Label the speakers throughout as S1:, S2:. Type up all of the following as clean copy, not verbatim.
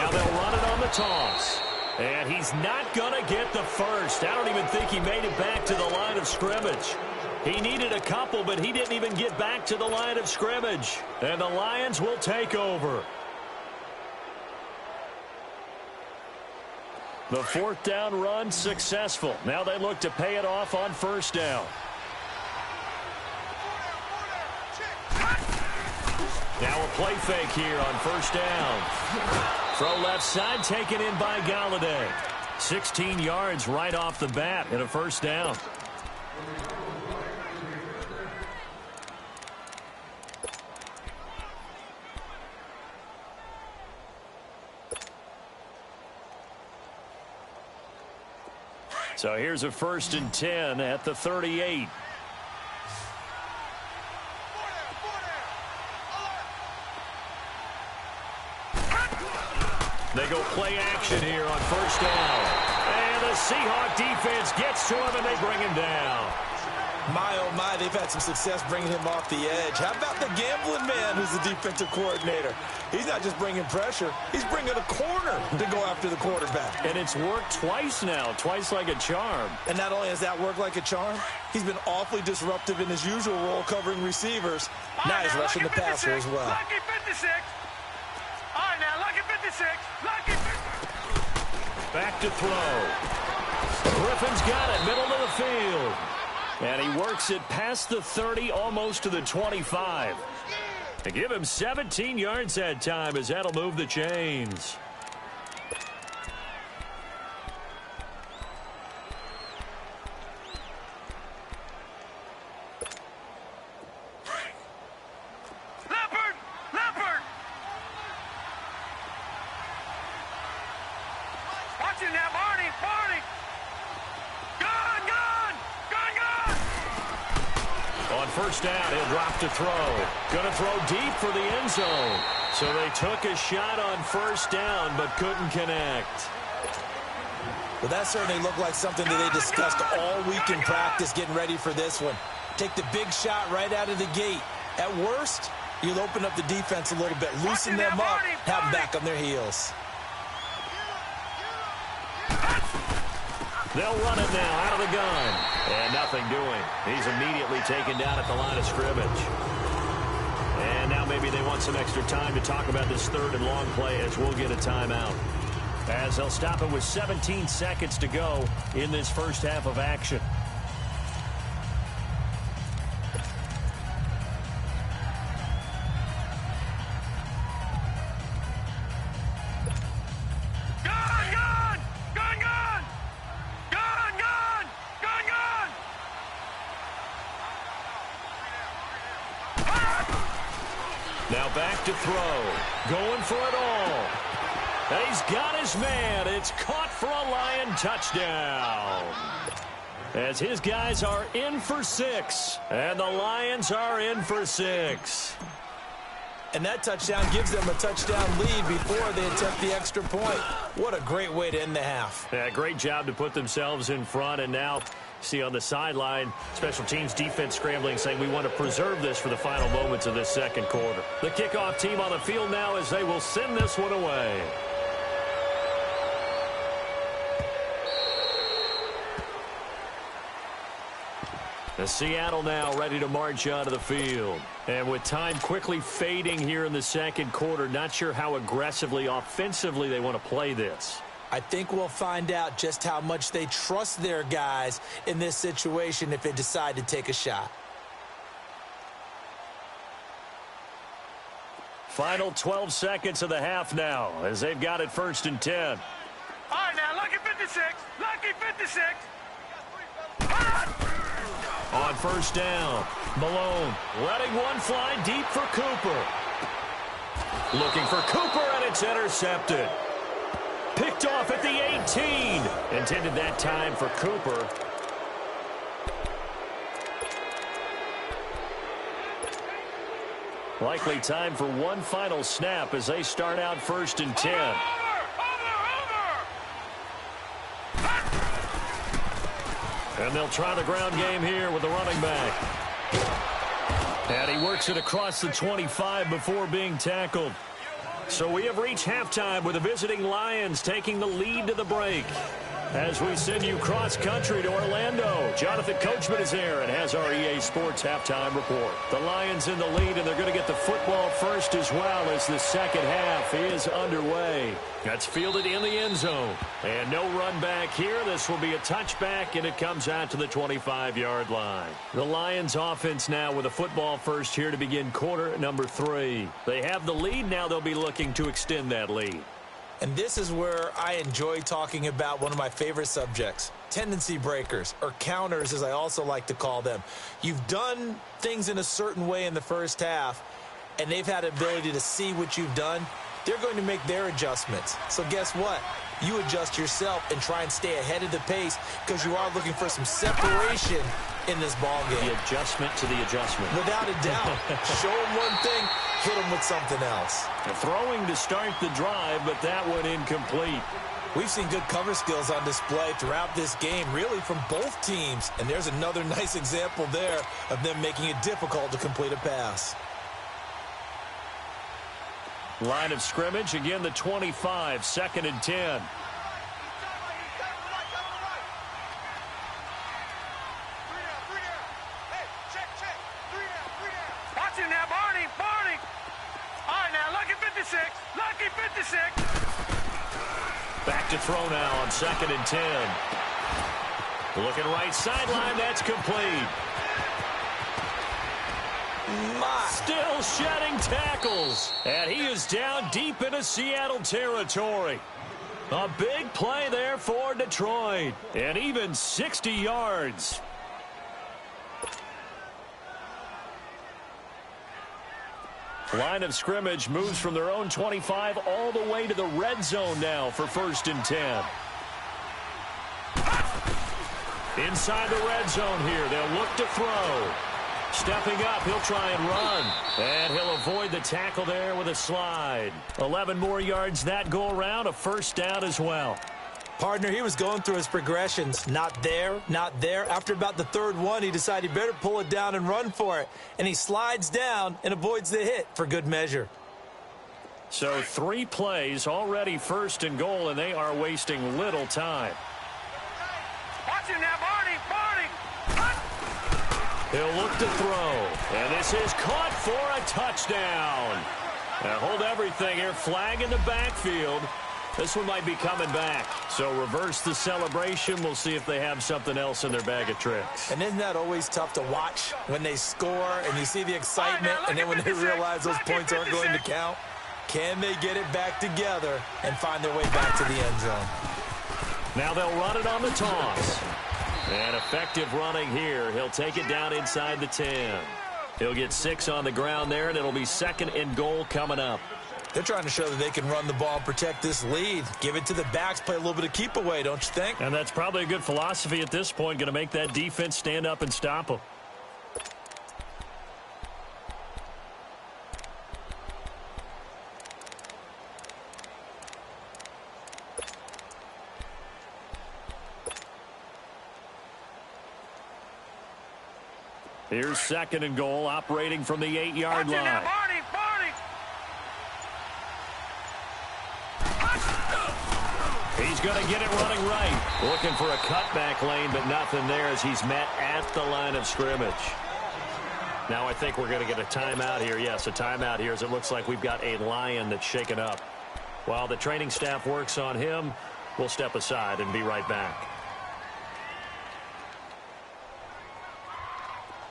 S1: Now they'll run it on the toss. And he's not going to get the first. I don't even think he made it back to the line of scrimmage. He needed a couple, but he didn't even get back to the line of scrimmage. And the Lions will take over. The 4th down run successful. Now they look to pay it off on 1st down. Now a play fake here on 1st down. Throw left side taken in by Galladay. 16 yards right off the bat and a 1st down. So here's a 1st and 10 at the 38. They go play action here on 1st down. And the Seahawk defense gets to him and they bring him down.
S2: My, oh my, they've had some success bringing him off the edge. How about the gambling man who's the defensive coordinator? He's not just bringing pressure. He's bringing a corner to go after the quarterback.
S1: And it's worked twice now, twice like a charm.
S2: And not only has that worked like a charm, he's been awfully disruptive in his usual role covering receivers. Now he's rushing the passer as well.
S3: Lucky 56. All right, now, lucky 56. Lucky 56.
S1: Back to throw. Griffin's got it, middle of the field. And he works it past the 30, almost to the 25. To give him 17 yards that time as that'll move the chains.
S3: Leopard! Watch it now, Barney!
S1: On 1st down, he'll drop to throw. Going to throw deep for the end zone. So they took a shot on 1st down, but couldn't connect.
S2: Well, that certainly looked like something that they discussed all week in practice getting ready for this one. Take the big shot right out of the gate. At worst, you'll open up the defense a little bit, loosen them up, have them back on their heels.
S1: They'll run it now out of the gun. And nothing doing. He's immediately taken down at the line of scrimmage. And now maybe they want some extra time to talk about this 3rd and long play as we'll get a timeout. As they'll stop it with 17 seconds to go in this 1st half of action. Now back to throw. Going for it all. And he's got his man. It's caught for a Lion touchdown. As his guys are in for 6. And the Lions are in for 6.
S2: And that touchdown gives them a touchdown lead before they attempt the extra point. What a great way to end the half.
S1: Yeah, great job to put themselves in front. And now, see on the sideline, special teams defense scrambling, saying we want to preserve this for the final moments of this 2nd quarter. The kickoff team on the field now as they will send this one away. The Seattle now ready to march onto the field. And with time quickly fading here in the 2nd quarter, not sure how aggressively, offensively they want to play this.
S2: I think we'll find out just how much they trust their guys in this situation if they decide to take a shot.
S1: Final 12 seconds of the half now as they've got it 1st and 10.
S3: All right, now, lucky 56. Lucky 56.
S1: On 1st down, Malone letting one fly deep for Cooper. Looking for Cooper, and it's intercepted. Picked off at the 18. Intended that time for Cooper. Likely time for one final snap as they start out 1st and 10. And they'll try the ground game here with the running back. And he works it across the 25 before being tackled. So we have reached halftime with the visiting Lions taking the lead to the break. As we send you cross-country to Orlando, Jonathan Coachman is there and has our EA Sports halftime report. The Lions in the lead, and they're going to get the football first as well as the second half is underway. That's fielded in the end zone. And no run back here. This will be a touchback, and it comes out to the 25-yard line. The Lions offense now with a football first here to begin quarter number 3. They have the lead. Now they'll be looking to extend that lead.
S2: And this is where I enjoy talking about one of my favorite subjects, tendency breakers, or counters as I also like to call them. You've done things in a certain way in the first half, and they've had the ability to see what you've done. They're going to make their adjustments. So guess what? You adjust yourself and try and stay ahead of the pace because you are looking for some separation in this ball game.
S1: The adjustment to the adjustment.
S2: Without a doubt. Show them one thing, hit them with something else.
S1: Throwing to start the drive, but that one incomplete.
S2: We've seen good cover skills on display throughout this game, really from both teams. And there's another nice example there of them making it difficult to complete a pass.
S1: Line of scrimmage, again the 25, 2nd and 10.
S3: Watch it now, Barney. All right, now, lucky 56. Lucky 56.
S1: Back to throw now on 2nd and 10. Looking right sideline, that's complete. Still shedding tackles. And he is down deep into Seattle territory. A big play there for Detroit. And even 60 yards. Line of scrimmage moves from their own 25 all the way to the red zone now for 1st and 10. Inside the red zone here, they'll look to throw. Stepping up, he'll try and run. And he'll avoid the tackle there with a slide. 11 more yards that go around, a 1st down as well.
S2: Partner, he was going through his progressions. Not there, not there. After about the 3rd one, he decided he better pull it down and run for it. And he slides down and avoids the hit for good measure.
S1: So 3 plays, already 1st and goal, and they are wasting little time.
S3: Watch it now, Barney.
S1: He'll look to throw. And this is caught for a touchdown. Now hold everything here. Flag in the backfield. This one might be coming back. So reverse the celebration. We'll see if they have something else in their bag of tricks.
S2: And isn't that always tough to watch when they score and you see the excitement and then when they realize those points aren't going to count? Can they get it back together and find their way back to the end zone?
S1: Now they'll run it on the toss. And effective running here. He'll take it down inside the 10. He'll get 6 on the ground there, and it'll be 2nd and goal coming up.
S2: They're trying to show that they can run the ball and protect this lead. Give it to the backs, play a little bit of keep away, don't you think?
S1: And that's probably a good philosophy at this point. Going to make that defense stand up and stop them. Here's 2nd and goal, operating from the 8-yard line.
S3: Now, Barney.
S1: He's going to get it running right. Looking for a cutback lane, but nothing there as he's met at the line of scrimmage. Now I think we're going to get a timeout here. Yes, a timeout here as it looks like we've got a Lion that's shaken up. While the training staff works on him, we'll step aside and be right back.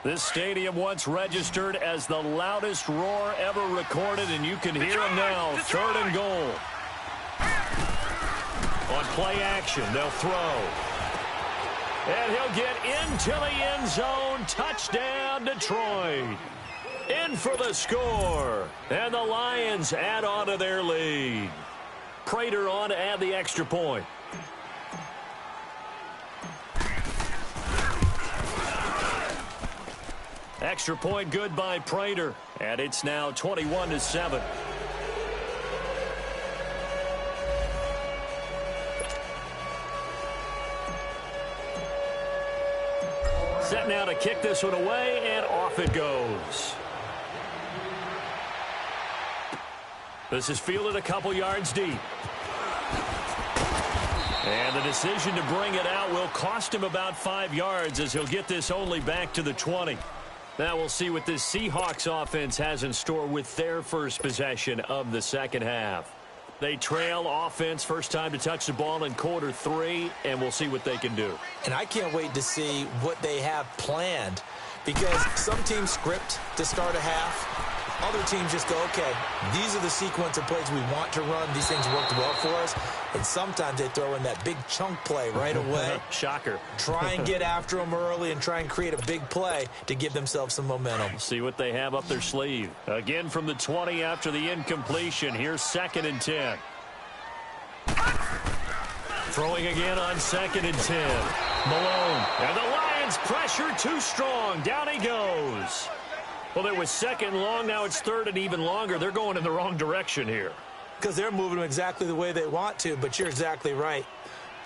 S1: This stadium once registered as the loudest roar ever recorded, and you can hear him now. 3rd and goal. On play action, they'll throw. And he'll get into the end zone. Touchdown, Detroit. In for the score. And the Lions add on to their lead. Prater on to add the extra point. Extra point good by Prater. And it's now 21-7. Set now to kick this one away, and off it goes. This is fielded a couple yards deep. And the decision to bring it out will cost him about 5 yards as he'll get this only back to the 20. Now we'll see what this Seahawks offense has in store with their first possession of the second half. They trail offense, first time to touch the ball in quarter 3, and we'll see what they can do.
S2: And I can't wait to see what they have planned, because some teams script to start a half. Other teams just go, okay, these are the sequence of plays we want to run. These things worked well for us. And sometimes they throw in that big chunk play right away.
S1: Shocker.
S2: Try and get after them early and try and create a big play to give themselves some momentum.
S1: See what they have up their sleeve. Again from the 20 after the incompletion. Here's 2nd and 10. Throwing again on 2nd and 10. Malone. And the Lions pressure too strong. Down he goes. Well, it was 2nd long. Now it's 3rd and even longer. They're going in the wrong direction here.
S2: Because they're moving them exactly the way they want to, but you're exactly right.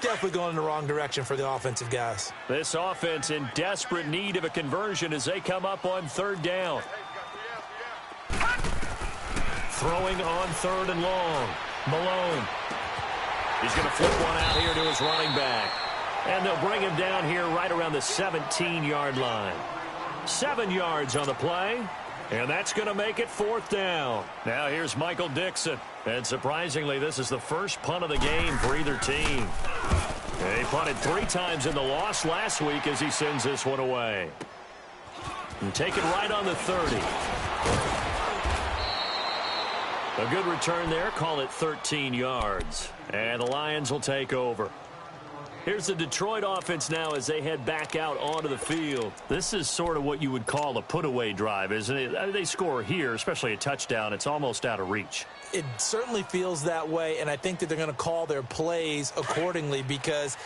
S2: Definitely going in the wrong direction for the offensive guys.
S1: This offense in desperate need of a conversion as they come up on 3rd down. Throwing on 3rd and long. Malone. He's going to flip one out here to his running back. And they'll bring him down here right around the 17-yard line. 7 yards on the play, and that's going to make it 4th down. Now here's Michael Dixon, and surprisingly, this is the first punt of the game for either team. He punted 3 times in the loss last week as he sends this one away. And take it right on the 30. A good return there, call it 13 yards. And the Lions will take over. Here's the Detroit offense now as they head back out onto the field. This is sort of what you would call a put-away drive, isn't it? I mean, they score here, especially a touchdown. It's almost out of reach.
S2: It certainly feels that way, and I think that they're going to call their plays accordingly, because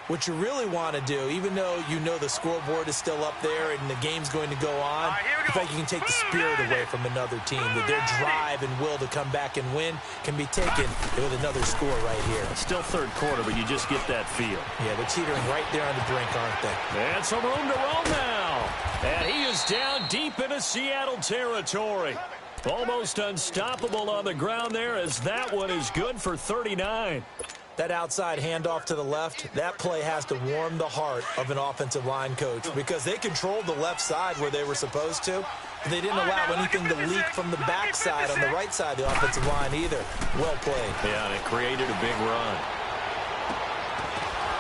S2: what you really want to do, even though you know the scoreboard is still up there and the game's going to go on, in fact, you can take the spirit away from another team, that their drive and will to come back and win can be taken with another score right here.
S1: Still 3rd quarter, but you just get that feel.
S2: Yeah, they're teetering right there on the brink, aren't they?
S1: And some room to roam now. And he is down deep into Seattle territory. Almost unstoppable on the ground there, as that one is good for 39.
S2: That outside handoff to the left, that play has to warm the heart of an offensive line coach, because they controlled the left side where they were supposed to. They didn't allow anything to leak from the backside on the right side of the offensive line either. Well played.
S1: Yeah, and it created a big run.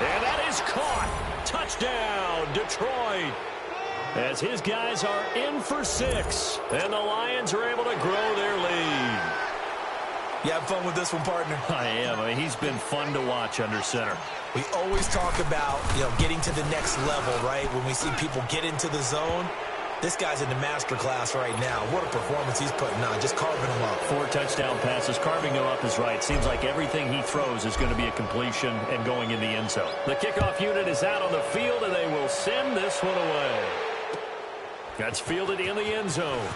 S1: And that is caught. Touchdown, Detroit. As his guys are in for 6, and the Lions are able to grow their lead.
S2: You have fun with this one, partner?
S1: I am. I mean, he's been fun to watch under center.
S2: We always talk about, getting to the next level, right? When we see people get into the zone, this guy's in the master class right now. What a performance he's putting on, just carving them up.
S1: 4 touchdown passes. Carving them up is right. Seems like everything he throws is going to be a completion and going in the end zone. The kickoff unit is out on the field, and they will send this one away. That's fielded in the end zone.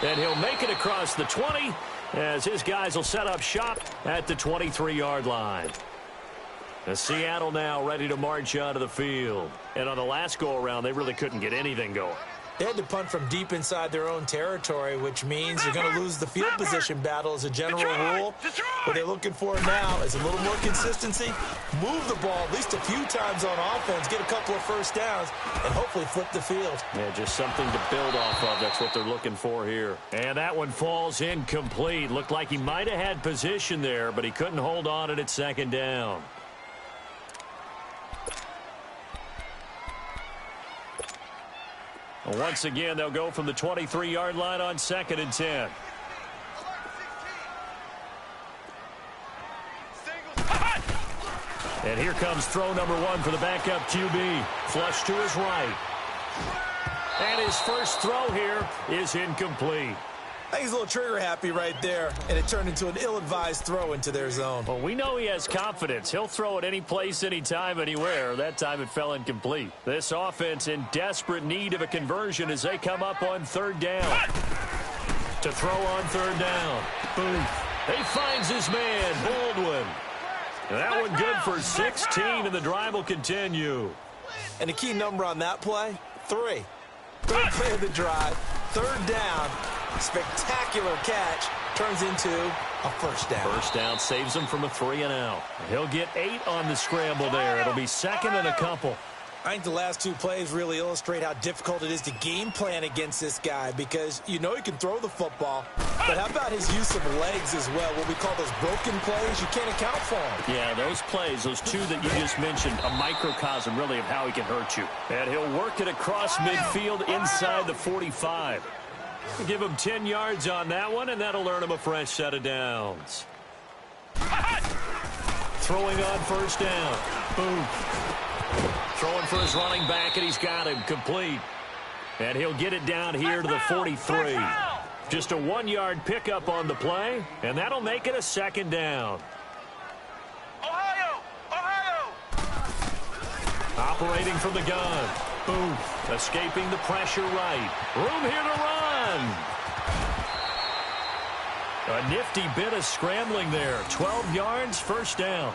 S1: And he'll make it across the 20 as his guys will set up shop at the 23-yard line. The Seattle now ready to march onto the field. And on the last go-around, they really couldn't get anything going.
S2: They had to punt from deep inside their own territory, which means you're going to lose the field position battle as a general rule. What they're looking for now is a little more consistency, move the ball at least a few times on offense, get a couple of first downs, and hopefully flip the field.
S1: Yeah, just something to build off of. That's what they're looking for here. And that one falls incomplete. Looked like he might have had position there, but he couldn't hold on at 2nd down. Once again, they'll go from the 23-yard line on 2nd and 10. And here comes throw number 1 for the backup QB. Flush to his right. And his first throw here is incomplete.
S2: I think he's a little trigger happy right there, and it turned into an ill-advised throw into their zone.
S1: Well, we know he has confidence. He'll throw it any place, anytime, anywhere. That time it fell incomplete. This offense in desperate need of a conversion as they come up on 3rd down. To throw on 3rd down. Boom. He finds his man, Baldwin. And that one good for 16, and the drive will continue.
S2: And the key number on that play, 3. 3rd play of the drive, 3rd down. Spectacular catch turns into a first down.
S1: First down saves him from a 3-and-out. He'll get 8 on the scramble there. It'll be second and a couple.
S2: I think the last 2 plays really illustrate how difficult it is to game plan against this guy because you know he can throw the football, but how about his use of legs as well? What we call those broken plays, you can't account for them.
S1: Yeah, those plays, those 2 that you just mentioned, a microcosm really of how he can hurt you. And he'll work it across midfield inside the 45. Give him 10 yards on that one, and that'll earn him a fresh set of downs. Throwing on first down. Boom. Throwing for his running back, and he's got him complete. And he'll get it down here to the 43. Just a 1-yard pickup on the play, and that'll make it a second down.
S3: Ohio! Ohio!
S1: Operating from the gun. Boom. Escaping the pressure right. Room here to run. A nifty bit of scrambling there. 12 yards, first down.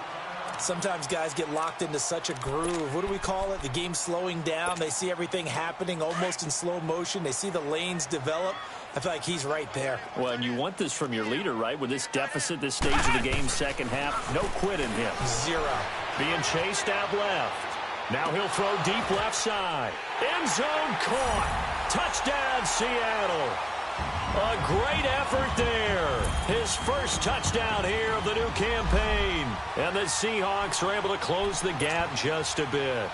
S2: Sometimes guys get locked into such a groove. What do we call it? The game slowing down. They see everything happening almost in slow motion. They see the lanes develop. I feel like he's right there.
S1: Well, and you want this from your leader, right? With this deficit, this stage of the game, second half, no quit in him.
S2: 0.
S1: Being chased out left. Now he'll throw deep left side. End zone caught. Touchdown, Seattle. A great effort there. His first touchdown here of the new campaign. And the Seahawks are able to close the gap just a bit.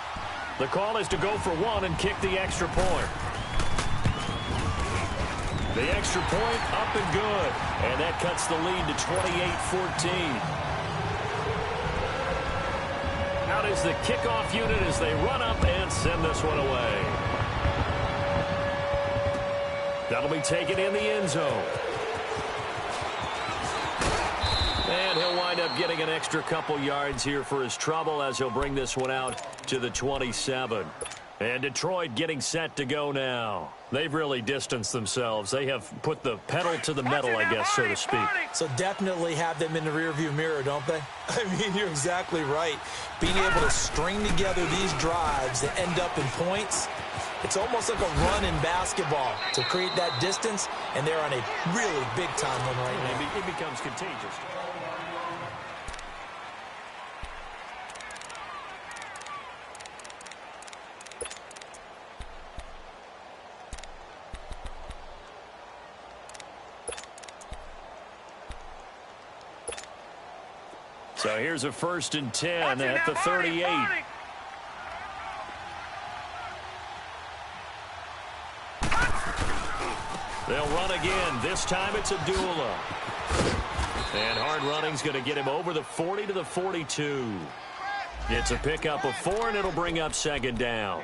S1: The call is to go for 1 and kick the extra point. The extra point up and good. And that cuts the lead to 28-14. Out is the kickoff unit as they run up and send this one away. That'll be taken in the end zone. And he'll wind up getting an extra couple yards here for his trouble as he'll bring this one out to the 27. And Detroit getting set to go now. They've really distanced themselves. They have put the pedal to the metal, I guess, so to speak.
S2: So definitely have them in the rearview mirror, don't they? I mean, you're exactly right. Being able to string together these drives that end up in points, it's almost like a run in basketball to create that distance, and they're on a really big-time one right now.
S1: It becomes contagious. So here's a 1st and 10 at the 38. They'll run again. This time it's Abdullah. And hard running's going to get him over the 40 to the 42. It's a pickup of 4, and it'll bring up second down.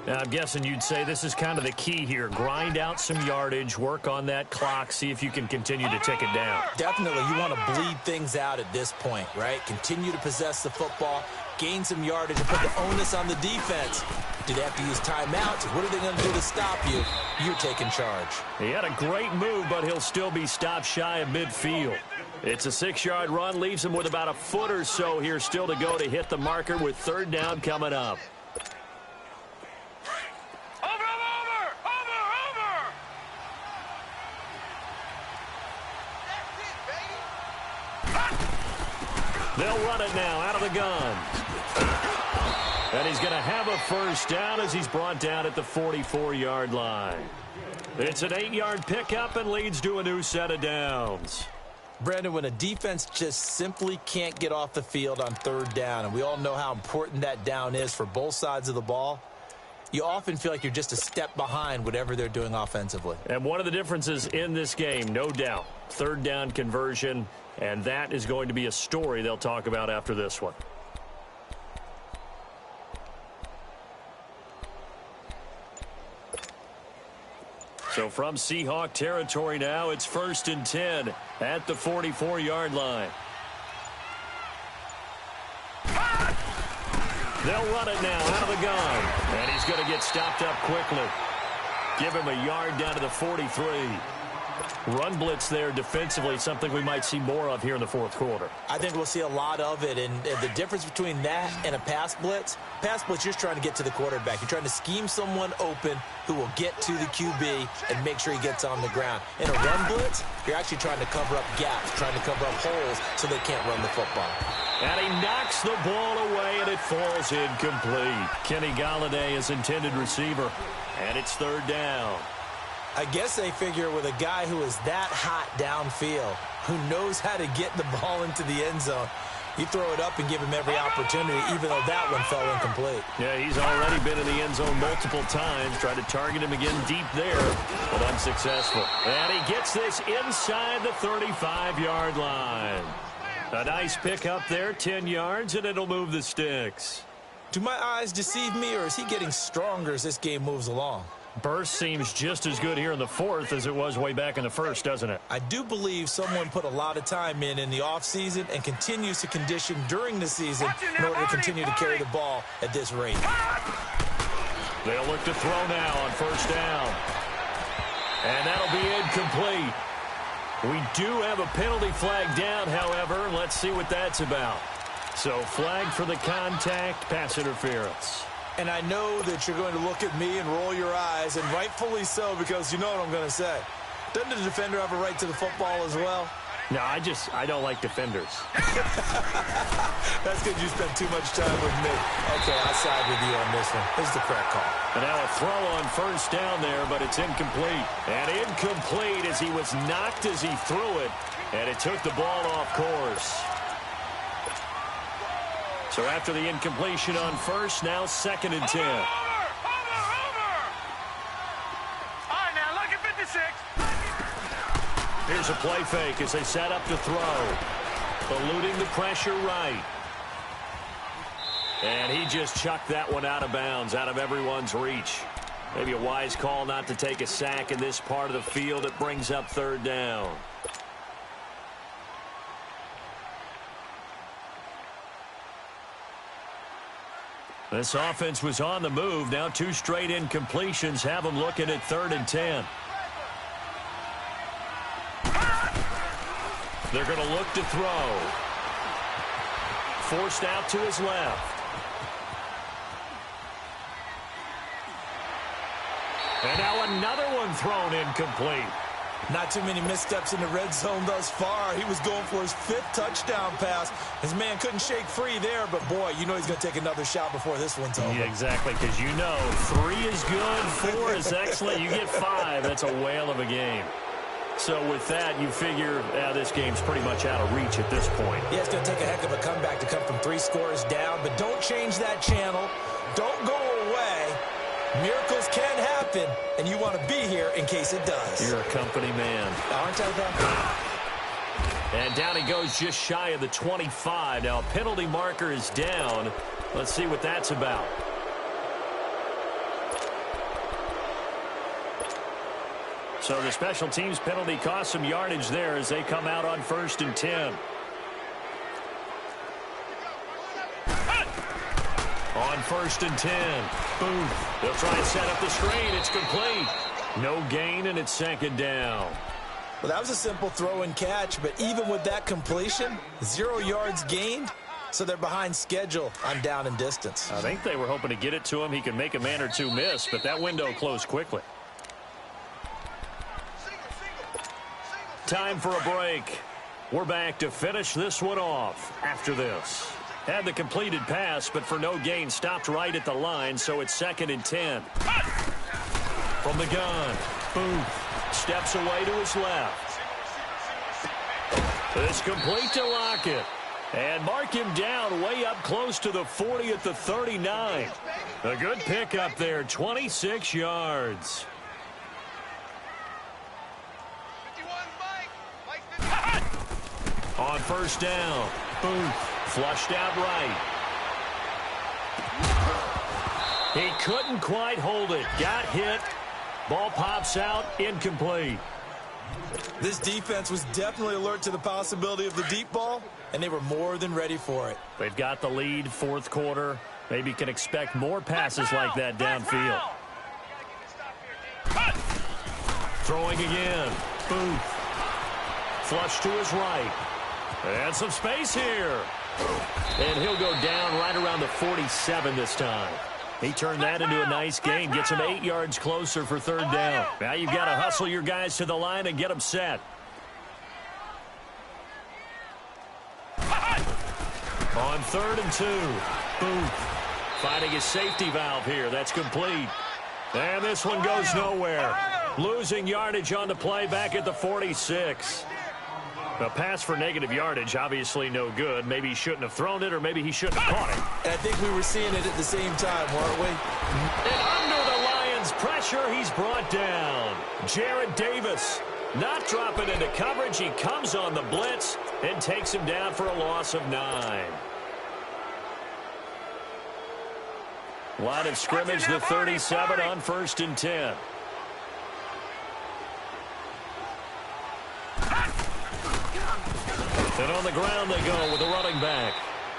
S1: Now, I'm guessing you'd say this is kind of the key here. Grind out some yardage, work on that clock, see if you can continue to tick it down.
S2: Definitely. You want to bleed things out at this point, right? Continue to possess the football, gain some yardage, and put the onus on the defense. Do they have to use timeouts? What are they going to do to stop you? You're taking charge.
S1: He had a great move, but he'll still be stopped shy of midfield. It's a 6-yard run, leaves him with about a foot or so here still to go to hit the marker with third down coming up. They'll run it now out of the gun. And he's going to have a first down as he's brought down at the 44-yard line. It's an 8-yard pickup and leads to a new set of downs.
S2: Brandon, when a defense just simply can't get off the field on third down, and we all know how important that down is for both sides of the ball, you often feel like you're just a step behind whatever they're doing offensively.
S1: And one of the differences in this game, no doubt, third down conversion, and that is going to be a story they'll talk about after this one. So from Seahawk territory now, it's 1st and 10 at the 44-yard line. They'll run it now out of the gun. And he's going to get stopped up quickly. Give him a yard down to the 43. Run blitz there defensively, something we might see more of here in the fourth quarter.
S2: I think we'll see a lot of it, and the difference between that and a pass blitz, you're just trying to get to the quarterback. You're trying to scheme someone open who will get to the QB and make sure he gets on the ground. In a run blitz, you're actually trying to cover up gaps, trying to cover up holes so they can't run the football.
S1: And he knocks the ball away, and it falls incomplete. Kenny Golladay is intended receiver, and it's third down.
S2: I guess they figure with a guy who is that hot downfield, who knows how to get the ball into the end zone, you throw it up and give him every opportunity, even though that one fell incomplete.
S1: Yeah, he's already been in the end zone multiple times. Tried to target him again deep there, but unsuccessful. And he gets this inside the 35-yard line. A nice pick up there, 10 yards, and it'll move the sticks.
S2: Do my eyes deceive me, or is he getting stronger as this game moves along?
S1: Burst seems just as good here in the fourth as it was way back in the first, doesn't it?
S2: I do believe someone put a lot of time in the offseason and continues to condition during the season in order to continue to carry the ball at this rate.
S1: They'll look to throw now on first down. And that'll be incomplete. We do have a penalty flag down, however. Let's see what that's about. So flag for the contact, pass interference.
S2: And I know that you're going to look at me and roll your eyes, and rightfully so, because you know what I'm going to say. Doesn't the defender have a right to the football as well?
S1: No, I don't like defenders.
S2: That's because you spent too much time with me. Okay, I'll side with you on this one. This is the correct call.
S1: And now a throw on first down there, but it's incomplete. And incomplete as he was knocked as he threw it, and it took the ball off course. So after the incompletion on first, now 2nd and 10.
S3: All right, now look at 56.
S1: Here's a play fake as they set up to throw. Eluding the pressure right. And he just chucked that one out of bounds, out of everyone's reach. Maybe a wise call not to take a sack in this part of the field. It brings up third down. This offense was on the move. Now 2 straight incompletions have them looking at 3rd and 10. They're going to look to throw. Forced out to his left. And now another one thrown incomplete.
S2: Not too many missteps in the red zone thus far. He was going for his 5th touchdown pass. His man couldn't shake free there, but boy, you know he's going to take another shot before this one's over.
S1: Yeah, exactly, because you know 3 is good, 4 is excellent. You get 5. That's a whale of a game. So with that, you figure this game's pretty much out of reach at this point.
S2: Yeah, it's going to take a heck of a comeback to come from 3 scores down, but don't change that channel. Don't go away. Miracles can happen, and you want to be here in case it does.
S1: You're a company man.
S2: Aren't I, though?
S1: And down he goes just shy of the 25. Now a penalty marker is down. Let's see what that's about. So the special teams penalty cost some yardage there as they come out on 1st and 10. On 1st and 10. Boom. They'll try and set up the screen. It's complete. No gain, and it's 2nd down.
S2: Well, that was a simple throw and catch, but even with that completion, 0 yards gained, so they're behind schedule on down and distance.
S1: I think they were hoping to get it to him. He could make a man or 2 miss, but that window closed quickly. Time for a break. We're back to finish this one off after this. Had the completed pass, but for no gain, stopped right at the line, so it's 2nd and 10. From the gun, Booth steps away to his left. It's complete to Lockett. And mark him down way up close to the 40 at the 39. A good pickup there, 26 yards. On first down, Booth flushed out right. He couldn't quite hold it. Got hit. Ball pops out, incomplete.
S2: This defense was definitely alert to the possibility of the deep ball, and they were more than ready for it.
S1: They've got the lead, 4th quarter. Maybe can expect more passes like that downfield. Throwing again. Booth. Flush to his right. And some space here. And he'll go down right around the 47 this time. He turned that into a nice gain. Gets him 8 yards closer for third down. Now you've got to hustle your guys to the line and get them set. On 3rd and 2. Booth finding his safety valve here. That's complete. And this one goes nowhere. Losing yardage on the play back at the 46. A pass for negative yardage, obviously no good. Maybe he shouldn't have thrown it, or maybe he shouldn't have caught it.
S2: And I think we were seeing it at the same time, weren't we?
S1: And under the Lions' pressure, he's brought down. Jared Davis not dropping into coverage. He comes on the blitz and takes him down for a loss of 9. Line of scrimmage, the 37 on 1st and 10. And on the ground they go with a running back.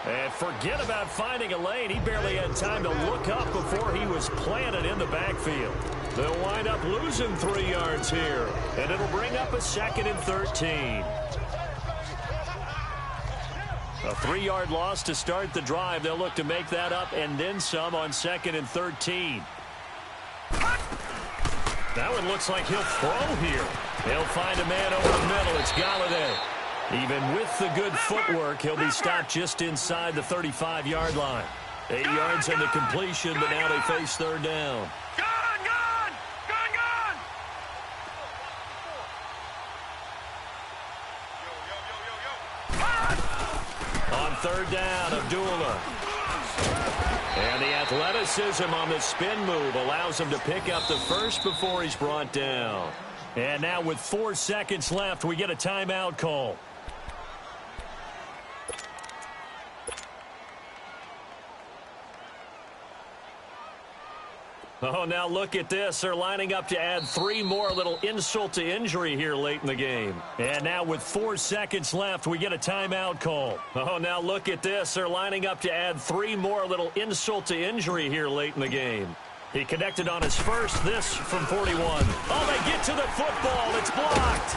S1: And forget about finding a lane. He barely had time to look up before he was planted in the backfield. They'll wind up losing 3 yards here. And it'll bring up a 2nd and 13. A 3-yard loss to start the drive. They'll look to make that up and then some on 2nd and 13. That one looks like he'll throw here. He'll find a man over the middle. It's Galladay. Even with the good footwork, he'll be stopped just inside the 35-yard line. 8 yards on the completion, but now they face third down. On third down, Abdullah. And the athleticism on the spin move allows him to pick up the first before he's brought down. And now with 4 seconds left, we get a timeout call. Oh, now look at this. They're lining up to add 3 more, a little insult to injury here late in the game. And now with 4 seconds left, we get a timeout call. Oh, now look at this. They're lining up to add 3 more, a little insult to injury here late in the game. He connected on his first, this from 41. Oh, they get to the football. It's blocked.